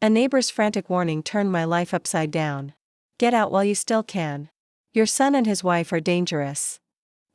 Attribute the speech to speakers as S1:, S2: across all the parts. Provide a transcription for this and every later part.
S1: A neighbor's frantic warning turned my life upside down. Get out while you still can. Your son and his wife are dangerous.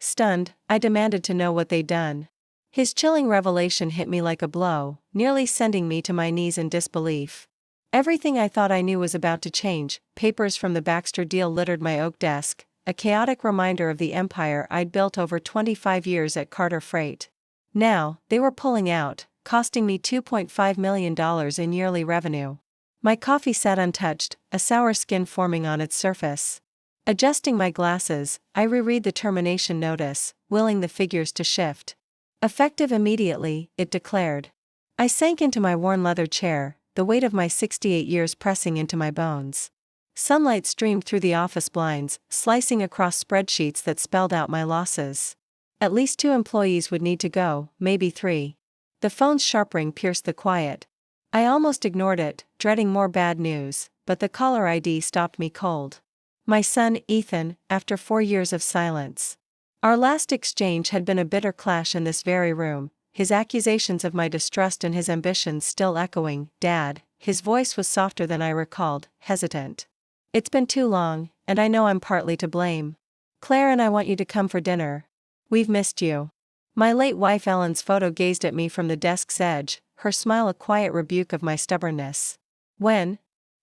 S1: Stunned, I demanded to know what they'd done. His chilling revelation hit me like a blow, nearly sending me to my knees in disbelief. Everything I thought I knew was about to change. Papers from the Baxter deal littered my oak desk, a chaotic reminder of the empire I'd built over 25 years at Carter Freight. Now, they were pulling out, costing me $2.5 million in yearly revenue. My coffee sat untouched, a sour skin forming on its surface. Adjusting my glasses, I reread the termination notice, willing the figures to shift. Effective immediately, it declared. I sank into my worn leather chair, the weight of my 68 years pressing into my bones. Sunlight streamed through the office blinds, slicing across spreadsheets that spelled out my losses. At least 2 employees would need to go, maybe 3. The phone's sharp ring pierced the quiet. I almost ignored it, dreading more bad news, but the caller ID stopped me cold. My son, Ethan, after 4 years of silence. Our last exchange had been a bitter clash in this very room, his accusations of my distrust and his ambitions still echoing. Dad, his voice was softer than I recalled, hesitant. It's been too long, and I know I'm partly to blame. Claire and I want you to come for dinner. We've missed you. My late wife Ellen's photo gazed at me from the desk's edge, her smile a quiet rebuke of my stubbornness. When?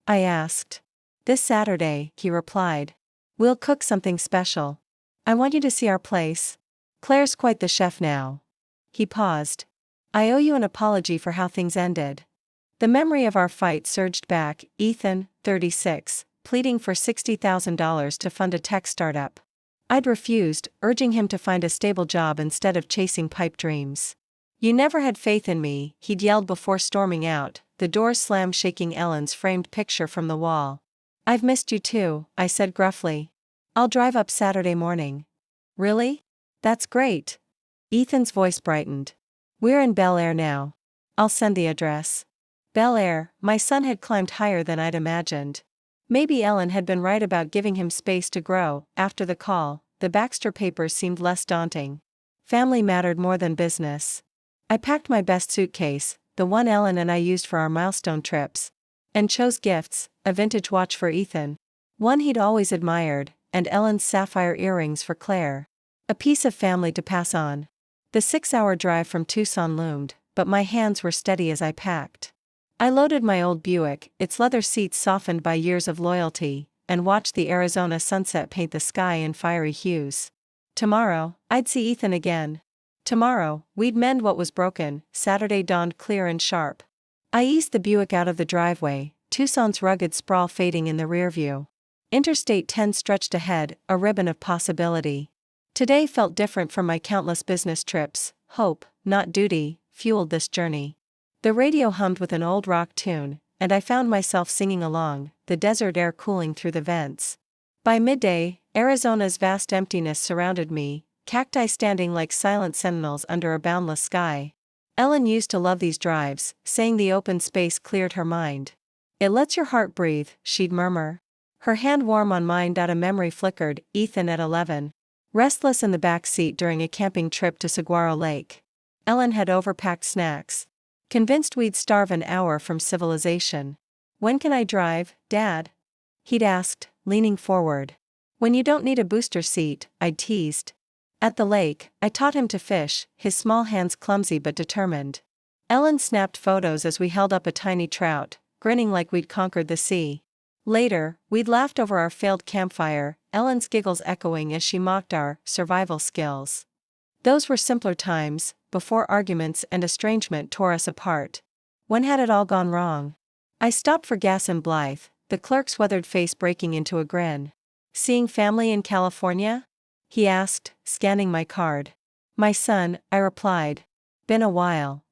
S1: I asked. This Saturday, he replied. We'll cook something special. I want you to see our place. Claire's quite the chef now. He paused. I owe you an apology for how things ended. The memory of our fight surged back, Ethan, 36, pleading for $60,000 to fund a tech startup. I'd refused, urging him to find a stable job instead of chasing pipe dreams. You never had faith in me, he'd yelled before storming out, the door slammed shaking Ellen's framed picture from the wall. I've missed you too, I said gruffly. I'll drive up Saturday morning. Really? That's great. Ethan's voice brightened. We're in Bel Air now. I'll send the address. Bel Air, my son had climbed higher than I'd imagined. Maybe Ellen had been right about giving him space to grow. After the call, the Baxter papers seemed less daunting. Family mattered more than business. I packed my best suitcase, the one Ellen and I used for our milestone trips, and chose gifts, a vintage watch for Ethan, one he'd always admired, and Ellen's sapphire earrings for Claire. A piece of family to pass on. The 6-hour drive from Tucson loomed, but my hands were steady as I packed. I loaded my old Buick, its leather seats softened by years of loyalty, and watched the Arizona sunset paint the sky in fiery hues. Tomorrow, I'd see Ethan again. Tomorrow, we'd mend what was broken. Saturday dawned clear and sharp. I eased the Buick out of the driveway, Tucson's rugged sprawl fading in the rearview. Interstate 10 stretched ahead, a ribbon of possibility. Today felt different from my countless business trips. Hope, not duty, fueled this journey. The radio hummed with an old rock tune, and I found myself singing along, the desert air cooling through the vents. By midday, Arizona's vast emptiness surrounded me, cacti standing like silent sentinels under a boundless sky. Ellen used to love these drives, saying the open space cleared her mind. It lets your heart breathe, she'd murmur. Her hand warm on mine. A memory flickered. Ethan at 11. Restless in the back seat during a camping trip to Saguaro Lake. Ellen had overpacked snacks. Convinced we'd starve an hour from civilization. When can I drive, Dad? He'd asked, leaning forward. When you don't need a booster seat, I'd teased. At the lake, I taught him to fish, his small hands clumsy but determined. Ellen snapped photos as we held up a tiny trout, grinning like we'd conquered the sea. Later, we'd laughed over our failed campfire, Ellen's giggles echoing as she mocked our survival skills. Those were simpler times, before arguments and estrangement tore us apart. When had it all gone wrong? I stopped for gas in Blythe, the clerk's weathered face breaking into a grin. Seeing family in California? He asked, scanning my card. My son, I replied. Been a while.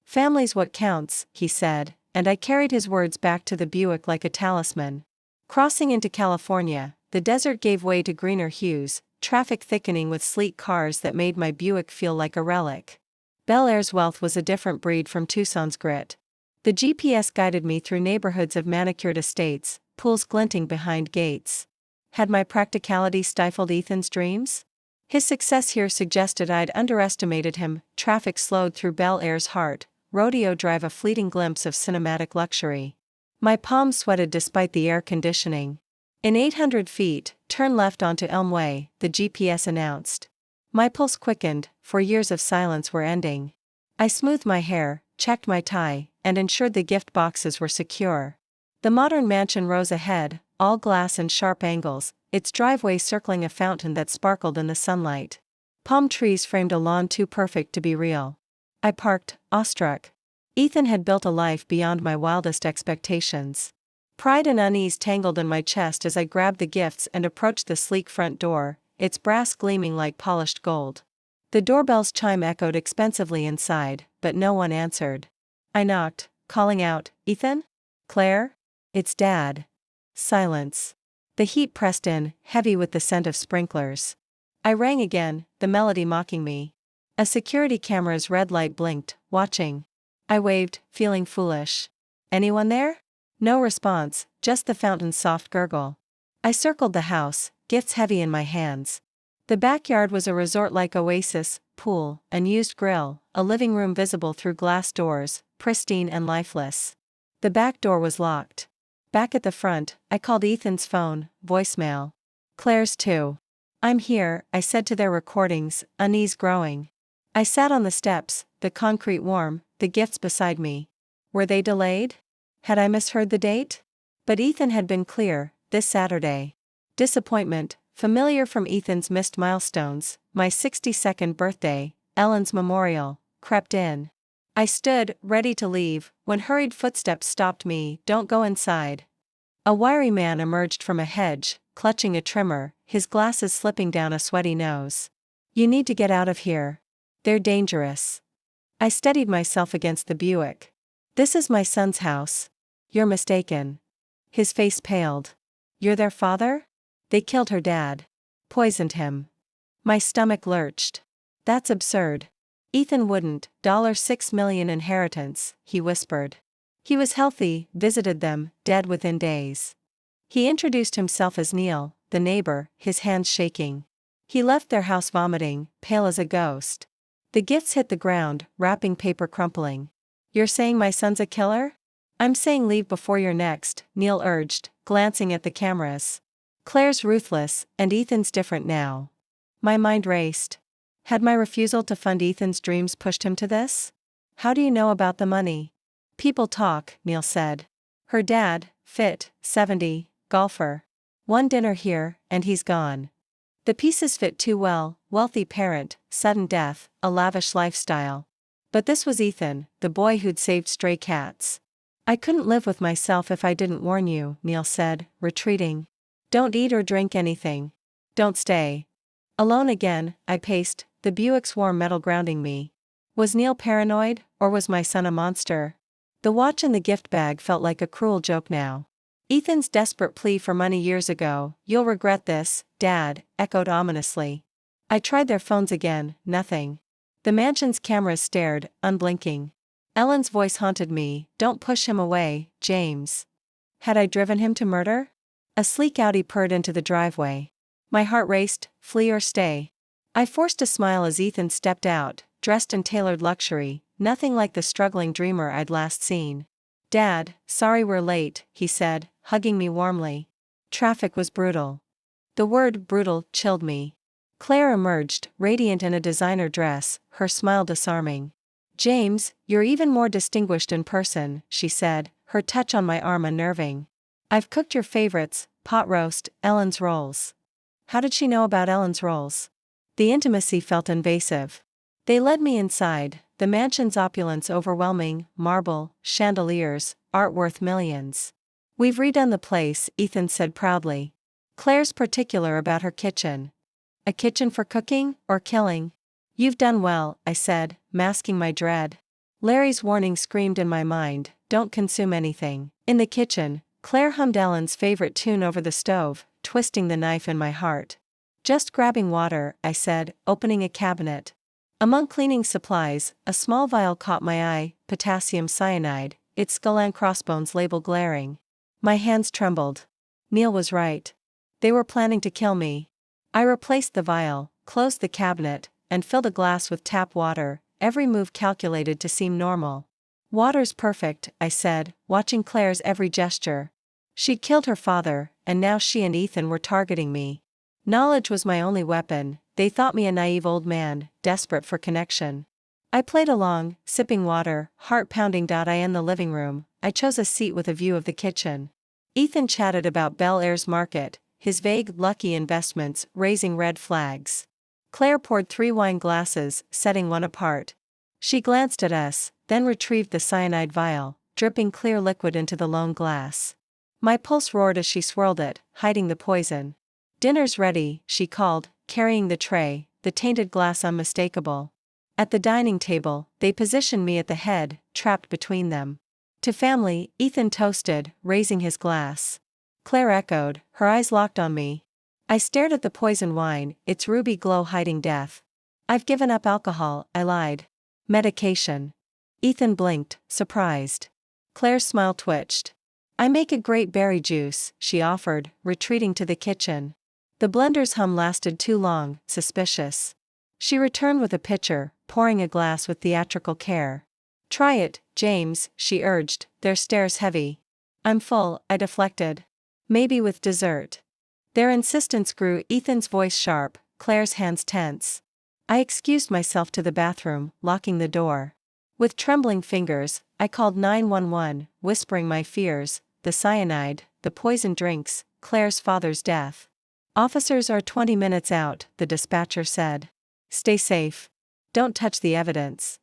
S1: Family's what counts, he said, and I carried his words back to the Buick like a talisman. Crossing into California, the desert gave way to greener hues, traffic thickening with sleek cars that made my Buick feel like a relic. Bel Air's wealth was a different breed from Tucson's grit. The GPS guided me through neighborhoods of manicured estates, pools glinting behind gates. Had my practicality stifled Ethan's dreams? His success here suggested I'd underestimated him. Traffic slowed through Bel Air's heart, Rodeo Drive a fleeting glimpse of cinematic luxury. My palms sweated despite the air conditioning. In 800 feet, turn left onto Elm Way, the GPS announced. My pulse quickened, for years of silence were ending. I smoothed my hair, checked my tie, and ensured the gift boxes were secure. The modern mansion rose ahead, all glass and sharp angles, its driveway circling a fountain that sparkled in the sunlight. Palm trees framed a lawn too perfect to be real. I parked, awestruck. Ethan had built a life beyond my wildest expectations. Pride and unease tangled in my chest as I grabbed the gifts and approached the sleek front door, its brass gleaming like polished gold. The doorbell's chime echoed expensively inside, but no one answered. I knocked, calling out, "Ethan? Claire? It's Dad." Silence. The heat pressed in, heavy with the scent of sprinklers. I rang again, the melody mocking me. A security camera's red light blinked, watching. I waved, feeling foolish. "Anyone there?" No response, just the fountain's soft gurgle. I circled the house, gifts heavy in my hands. The backyard was a resort-like oasis, pool, unused grill, a living room visible through glass doors, pristine and lifeless. The back door was locked. Back at the front, I called Ethan's phone, voicemail. Claire's too. "I'm here," I said to their recordings, unease growing. I sat on the steps, the concrete warm, the gifts beside me. Were they delayed? Had I misheard the date? But Ethan had been clear, this Saturday. Disappointment, familiar from Ethan's missed milestones, my 62nd birthday, Ellen's memorial, crept in. I stood, ready to leave, when hurried footsteps stopped me. "Don't go inside." A wiry man emerged from a hedge, clutching a trimmer, his glasses slipping down a sweaty nose. "You need to get out of here. They're dangerous." I steadied myself against the Buick. "This is my son's house." "You're mistaken." His face paled. "You're their father?" "They killed her dad. Poisoned him." My stomach lurched. "That's absurd." "Ethan wouldn't, $6 million inheritance," he whispered. He was healthy, visited them, dead within days. He introduced himself as Neil, the neighbor, his hands shaking. He left their house vomiting, pale as a ghost. The gifts hit the ground, wrapping paper crumpling. "You're saying my son's a killer?" "I'm saying leave before you're next," Neil urged, glancing at the cameras. Claire's ruthless, and Ethan's different now. My mind raced. Had my refusal to fund Ethan's dreams pushed him to this? "How do you know about the money?" "People talk," Neil said. "Her dad, fit, 70, golfer. One dinner here, and he's gone." The pieces fit too well: wealthy parent, sudden death, a lavish lifestyle. But this was Ethan, the boy who'd saved stray cats. "I couldn't live with myself if I didn't warn you," Neil said, retreating. "Don't eat or drink anything. Don't stay." Alone again, I paced, the Buick's warm metal grounding me. Was Neil paranoid, or was my son a monster? The watch in the gift bag felt like a cruel joke now. Ethan's desperate plea for money years ago, "You'll regret this, Dad," echoed ominously. I tried their phones again, nothing. The mansion's cameras stared, unblinking. Ellen's voice haunted me, "Don't push him away, James." Had I driven him to murder? A sleek Audi purred into the driveway. My heart raced, flee or stay. I forced a smile as Ethan stepped out, dressed in tailored luxury, nothing like the struggling dreamer I'd last seen. "Dad, sorry we're late," he said, hugging me warmly. Traffic was brutal. The word brutal chilled me. Claire emerged, radiant in a designer dress, her smile disarming. "James, you're even more distinguished in person," she said, her touch on my arm unnerving. "I've cooked your favorites, pot roast, Ellen's rolls." How did she know about Ellen's rolls? The intimacy felt invasive. They led me inside, the mansion's opulence overwhelming: marble, chandeliers, art worth millions. "We've redone the place," Ethan said proudly. "Claire's particular about her kitchen." "A kitchen for cooking, or killing?" "You've done well," I said, masking my dread. Larry's warning screamed in my mind, "Don't consume anything." In the kitchen, Claire hummed Ellen's favorite tune over the stove, twisting the knife in my heart. "Just grabbing water," I said, opening a cabinet. Among cleaning supplies, a small vial caught my eye: potassium cyanide, its skull and crossbones label glaring. My hands trembled. Neil was right. They were planning to kill me. I replaced the vial, closed the cabinet, and filled a glass with tap water, every move calculated to seem normal. Water's perfect, I said, watching Claire's every gesture. She'd killed her father, and now she and Ethan were targeting me. Knowledge was my only weapon. They thought me a naive old man, desperate for connection. I played along, sipping water, heart pounding. I in the living room, I chose a seat with a view of the kitchen. Ethan chatted about Bel Air's market, his vague, lucky investments, raising red flags. Claire poured 3 wine glasses, setting one apart. She glanced at us, then retrieved the cyanide vial, dripping clear liquid into the lone glass. My pulse roared as she swirled it, hiding the poison. "Dinner's ready," she called, carrying the tray, the tainted glass unmistakable. At the dining table, they positioned me at the head, trapped between them. "To family," Ethan toasted, raising his glass. Claire echoed, her eyes locked on me. I stared at the poisoned wine, its ruby glow hiding death. "I've given up alcohol," I lied. "Medication." Ethan blinked, surprised. Claire's smile twitched. "I make a great berry juice," she offered, retreating to the kitchen. The blender's hum lasted too long, suspicious. She returned with a pitcher, pouring a glass with theatrical care. "Try it, James," she urged, their stares heavy. "I'm full," I deflected. "Maybe with dessert." Their insistence grew, Ethan's voice sharp, Claire's hands tense. I excused myself to the bathroom, locking the door. With trembling fingers, I called 911, whispering my fears, the cyanide, the poisoned drinks, Claire's father's death. "Officers are 20 minutes out," the dispatcher said. "Stay safe. Don't touch the evidence."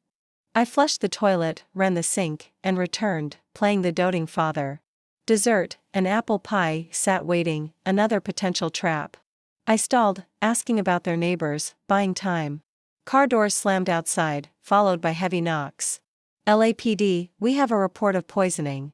S1: I flushed the toilet, ran the sink, and returned, playing the doting father. Dessert, an apple pie, sat waiting, another potential trap. I stalled, asking about their neighbors, buying time. Car doors slammed outside, followed by heavy knocks. "LAPD, we have a report of poisoning."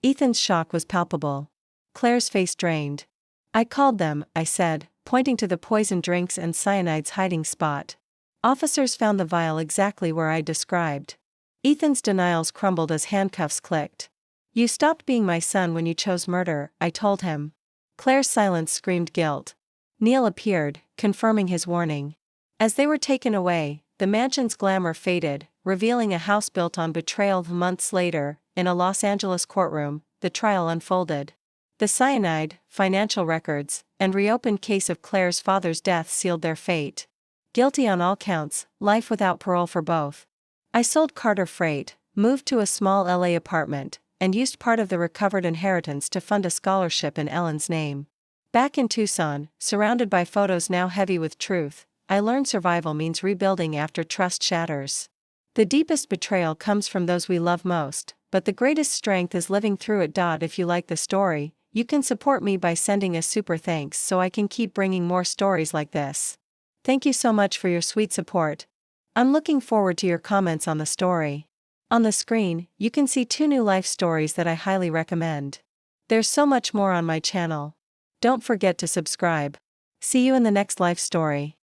S1: Ethan's shock was palpable. Claire's face drained. "I called them," I said, pointing to the poisoned drinks and cyanide's hiding spot. "Officers found the vial exactly where I described." Ethan's denials crumbled as handcuffs clicked. "You stopped being my son when you chose murder," I told him. Claire's silence screamed guilt. Neil appeared, confirming his warning. As they were taken away, the mansion's glamour faded, revealing a house built on betrayal. Months later, in a Los Angeles courtroom, the trial unfolded. The cyanide, financial records, and reopened case of Claire's father's death sealed their fate. Guilty on all counts, life without parole for both. I sold Carter Freight, moved to a small LA apartment, and used part of the recovered inheritance to fund a scholarship in Ellen's name. Back in Tucson, surrounded by photos now heavy with truth, I learned survival means rebuilding after trust shatters. The deepest betrayal comes from those we love most, but the greatest strength is living through it. If you like the story, you can support me by sending a super thanks so I can keep bringing more stories like this. Thank you so much for your sweet support. I'm looking forward to your comments on the story. On the screen, you can see 2 new life stories that I highly recommend. There's so much more on my channel. Don't forget to subscribe. See you in the next life story.